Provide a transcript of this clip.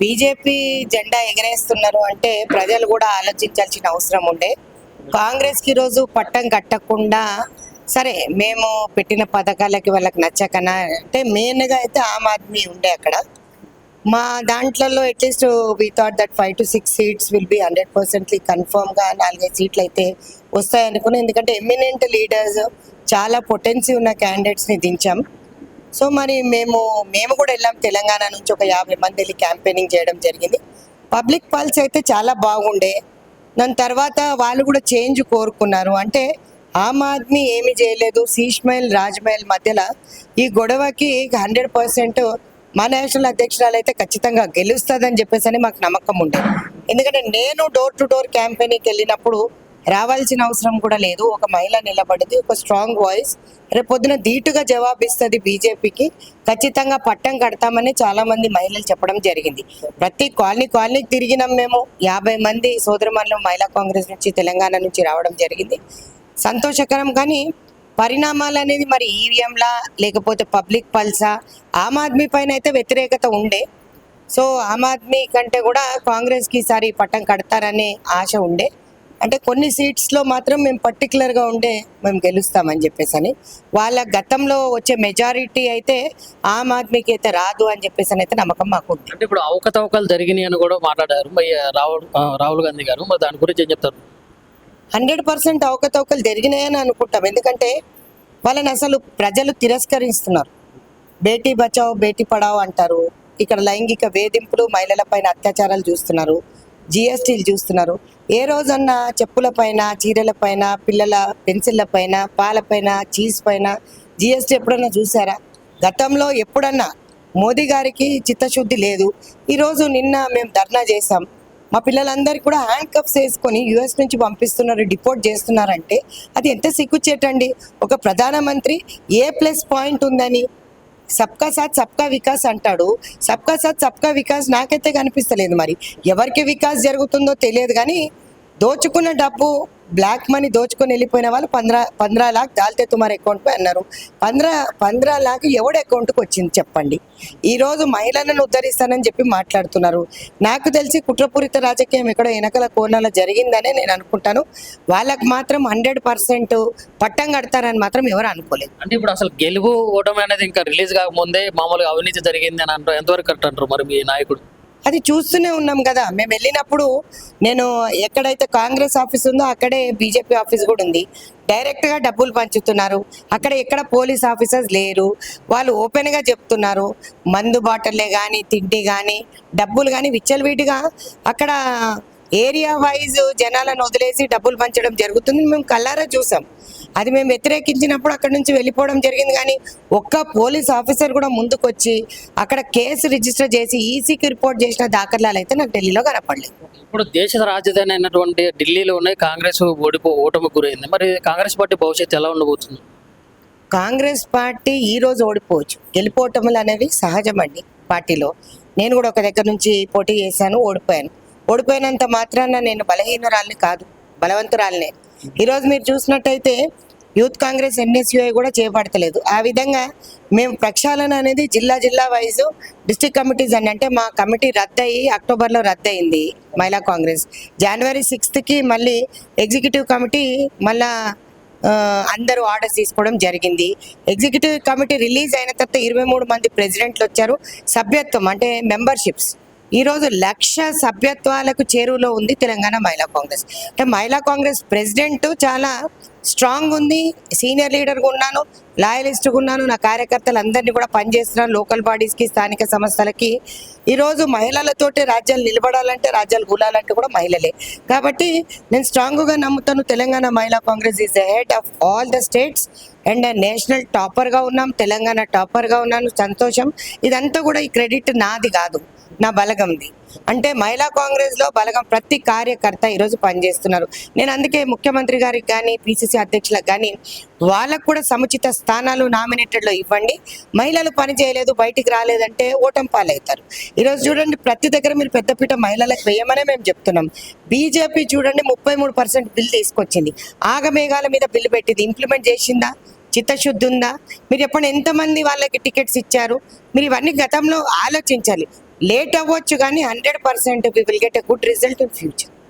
BJP జెండా ఎగరేస్తున్నారు అంటే ప్రజలు కూడా ఆలోచించాల్సిన అవసరం ఉండే. కాంగ్రెస్కి ఈరోజు పట్టం కట్టకుండా సరే మేము పెట్టిన పథకాలకి వాళ్ళకి నచ్చకనా అంటే మెయిన్గా అయితే ఆమ్ ఆద్మీ ఉండే అక్కడ. మా దాంట్లో at least we thought that 5 to 6 seats will be 100% కన్ఫర్మ్గా 4-5 సీట్లు అయితే వస్తాయనుకున్నాం. ఎందుకంటే ఎమినెంట్ లీడర్స్ చాలా పొటెన్సీ ఉన్న క్యాండిడేట్స్ని దించాం. సో మరి మేము కూడా వెళ్ళాం. తెలంగాణ నుంచి ఒక 50 మంది వెళ్ళి క్యాంపెయినింగ్ చేయడం జరిగింది. పబ్లిక్ పల్స్ అయితే చాలా బాగుండే. దాని తర్వాత వాళ్ళు కూడా చేంజ్ కోరుకున్నారు. అంటే ఆమ్ ఆద్మీ ఏమి చేయలేదు. శీష్మహల్ రాజ్మహల్ మధ్యలో ఈ గొడవకి 100% మా నేషనల్ అధ్యక్షురాలు అయితే ఖచ్చితంగా గెలుస్తుందని చెప్పేసి మాకు నమ్మకం ఉండే. ఎందుకంటే నేను డోర్ టు డోర్ క్యాంపెయినింగ్కి వెళ్ళినప్పుడు రావాల్సిన అవసరం కూడా లేదు. ఒక మహిళ నిలబడింది, ఒక స్ట్రాంగ్ వాయిస్, రేపు పొద్దున ధీటుగా జవాబిస్తుంది బీజేపీకి, ఖచ్చితంగా పట్టం కడతామని చాలా మంది మహిళలు చెప్పడం జరిగింది. ప్రతి కాలనీకి తిరిగినాం. మేము 50 మంది సోదరుమణులు మహిళా కాంగ్రెస్ నుంచి తెలంగాణ నుంచి రావడం జరిగింది. సంతోషకరం. కానీ పరిణామాలు అనేది మరి ఈవీఎంలా లేకపోతే పబ్లిక్ పల్సా, ఆమ్ ఆద్మీ పైన అయితే వ్యతిరేకత ఉండే. సో ఆమ్ ఆద్మీ కంటే కూడా కాంగ్రెస్కి ఈసారి పట్టం కడతారనే ఆశ ఉండే. అంటే కొన్ని సీట్స్లో మాత్రం మేము పర్టికులర్గా ఉండే మేము గెలుస్తామని చెప్పేసి వాళ్ళ గతంలో వచ్చే మెజారిటీ అయితే ఆమ్ ఆద్మీకి అయితే రాదు అని చెప్పేసి అయితే నమ్మకం మాకు ఉంది. అంటే ఇప్పుడు అవకతవకలు జరిగినాయి అని కూడా మాట్లాడారు మరి రాహుల్ గాంధీ గారు. మరి దాని గురించి ఏం చెప్తారు? 100% అవకతవకలు జరిగినాయని అనుకుంటాం. ఎందుకంటే వాళ్ళని అసలు ప్రజలు తిరస్కరిస్తున్నారు. బేటీ బచావ్ బేటీ పడావ్ అంటారు. ఇక్కడ లైంగిక వేధింపులు, మహిళల పైన అత్యాచారాలు చూస్తున్నారు, జిఎస్టీలు చూస్తున్నారు. ఏ రోజన్నా చెప్పుల పైన, చీరల పైన, పిల్లల పెన్సిళ్ళ పైన, పాల పైన, చీజ్ పైన జిఎస్టీ ఎప్పుడన్నా చూసారా? గతంలో ఎప్పుడన్నా మోదీ గారికి చిత్తశుద్ధి లేదు. ఈరోజు నిన్న మేము ధర్నా చేసాం. మా పిల్లలందరికీ కూడా హ్యాండ్ కప్స్ వేసుకొని యుఎస్ నుంచి పంపిస్తున్నారు, డిపోర్ట్ చేస్తున్నారంటే అది ఎంత సిగ్గుచేటండి. ఒక ప్రధానమంత్రి ఏ+పాయింట్ ఉందని సబ్కా సాత్ సబ్కా వికాస్ అంటాడు. సబ్కా సాత్ సబ్కా వికాస్ నాకైతే కనిపిస్తలేదు. మరి ఎవరికి వికాస్ జరుగుతుందో తెలియదు. కానీ దోచుకున్న డబ్బు, బ్లాక్ మనీ దోచుకొని వెళ్ళిపోయిన వాళ్ళు 15 लाख डालते तुम्हारे అకౌంట్ పై అన్నారు. 15 लाख ఎవడి అకౌంట్కి వచ్చింది చెప్పండి? ఈరోజు మహిళలను ఉద్ధరిస్తానని చెప్పి మాట్లాడుతున్నారు. నాకు తెలిసి కుట్రపూరిత రాజకీయం ఎక్కడో వెనకల కోణాల జరిగిందనే నేను అనుకుంటాను. వాళ్ళకు మాత్రం 100% పట్టం కడతారని మాత్రం ఎవరు అనుకోలేదు. అంటే ఇప్పుడు అసలు గెలుపు ఓటమి అనేది ఇంకా రిలీజ్ కాకముందే మామూలుగా అవినీతి జరిగింది అని అంటారు. ఎంతవరకు కరెక్ట్ అంటారు మరి మీ నాయకుడు? అది చూస్తూనే ఉన్నాం కదా. మేము వెళ్ళినప్పుడు నేను ఎక్కడైతే కాంగ్రెస్ ఆఫీస్ ఉందో అక్కడే బీజేపీ ఆఫీస్ కూడా ఉంది. డైరెక్ట్గా డబ్బులు పంచుతున్నారు. అక్కడ ఎక్కడ పోలీస్ ఆఫీసర్స్ లేరు. వాళ్ళు ఓపెన్గా చెప్తున్నారు. మందు బాటల్లే కానీ, తిండి కానీ, డబ్బులు కానీ విచ్చలవిడిగా అక్కడ ఏరియా వైజ్ జనాలను వదిలేసి డబ్బులు పంచడం జరుగుతుంది. మేము కళ్ళారా చూసాం. అది మేము వ్యతిరేకించినప్పుడు అక్కడ నుంచి వెళ్ళిపోవడం జరిగింది. కానీ ఒక్క పోలీస్ ఆఫీసర్ కూడా ముందుకొచ్చి అక్కడ కేసు రిజిస్టర్ చేసి ఈసీకి రిపోర్ట్ చేసిన దాఖలాలు అయితే నాకు ఢిల్లీలో కనపడలేదు. ఇప్పుడు దేశ రాజధాని అయినటువంటి ఢిల్లీలోనే కాంగ్రెస్ ఓటమి గురైంది. మరి కాంగ్రెస్ పార్టీ భవిష్యత్తు ఎలా ఉండబోతుంది? కాంగ్రెస్ పార్టీ ఈ రోజు ఓడిపోవచ్చు. గెలిపోవటములు అనేవి సహజమండి పార్టీలో. నేను కూడా ఒక దగ్గర నుంచి పోటీ చేశాను, ఓడిపోయాను. ఓడిపోయినంత మాత్రాన నేను బలహీనురాల్ని కాదు, బలవంతురాలనే. ఈరోజు మీరు చూసినట్టయితే యూత్ కాంగ్రెస్ ఎన్ఎస్యుఐ కూడా చేపడతలేదు. ఆ విధంగా మేము ప్రక్షాళన అనేది జిల్లా వైజ్ డిస్ట్రిక్ట్ కమిటీస్ అంటే మా కమిటీ రద్దయి అక్టోబర్లో రద్దయింది మహిళా కాంగ్రెస్. January 6th మళ్ళీ ఎగ్జిక్యూటివ్ కమిటీ మళ్ళా అందరూ ఆర్డర్స్ తీసుకోవడం జరిగింది. ఎగ్జిక్యూటివ్ కమిటీ రిలీజ్ అయిన తర్వాత 23 మంది ప్రెసిడెంట్లు వచ్చారు. సభ్యత్వం అంటే మెంబర్షిప్స్ ఈరోజు 1,00,000 సభ్యత్వాలకు చేరువలో ఉంది తెలంగాణ మహిళా కాంగ్రెస్. అంటే మహిళా కాంగ్రెస్ ప్రెసిడెంట్ చాలా స్ట్రాంగ్ ఉంది. సీనియర్ లీడర్గా ఉన్నాను, లాయలిస్ట్గా ఉన్నాను. నా కార్యకర్తలు అందరినీ కూడా పనిచేస్తున్నాను. లోకల్ బాడీస్కి, స్థానిక సంస్థలకి. ఈరోజు మహిళలతోటి రాజ్యాలు నిలబడాలంటే, రాజ్యాలు కూలాలంటే కూడా మహిళలే. కాబట్టి నేను స్ట్రాంగ్గా నమ్ముతాను Telangana Mahila Congress is the head of all the states and national టాపర్గా ఉన్నాం. తెలంగాణ టాపర్గా ఉన్నాను. సంతోషం. ఇదంతా కూడా ఈ క్రెడిట్ నాది కాదు, నా బలగంది. అంటే మహిళా కాంగ్రెస్లో బలగం ప్రతి కార్యకర్త ఈరోజు పనిచేస్తున్నారు. నేను అందుకే ముఖ్యమంత్రి గారికి కానీ, పిసిసి అధ్యక్షులకు కానీ వాళ్ళకు కూడా సముచిత స్థానాలు నామినేటెడ్లో ఇవ్వండి. మహిళలు పని చేయలేదు, బయటికి రాలేదంటే ఓటమి పాలవుతారు. ఈరోజు చూడండి, ప్రతి దగ్గర మీరు పెద్దపీట మహిళలకు వేయమనే మేము చెప్తున్నాం. బీజేపీ చూడండి 33% బిల్ తీసుకొచ్చింది. ఆగమేఘాల మీద బిల్లు పెట్టింది. ఇంప్లిమెంట్ చేసిందా? చిత్తశుద్ధి ఉందా? మీరు ఎప్పుడు ఎంతమంది వాళ్ళకి టికెట్స్ ఇచ్చారు? మీరు ఇవన్నీ గతంలో ఆలోచించాలి. లేట్ అవ్వచ్చు కానీ 100% we will get a good result in future.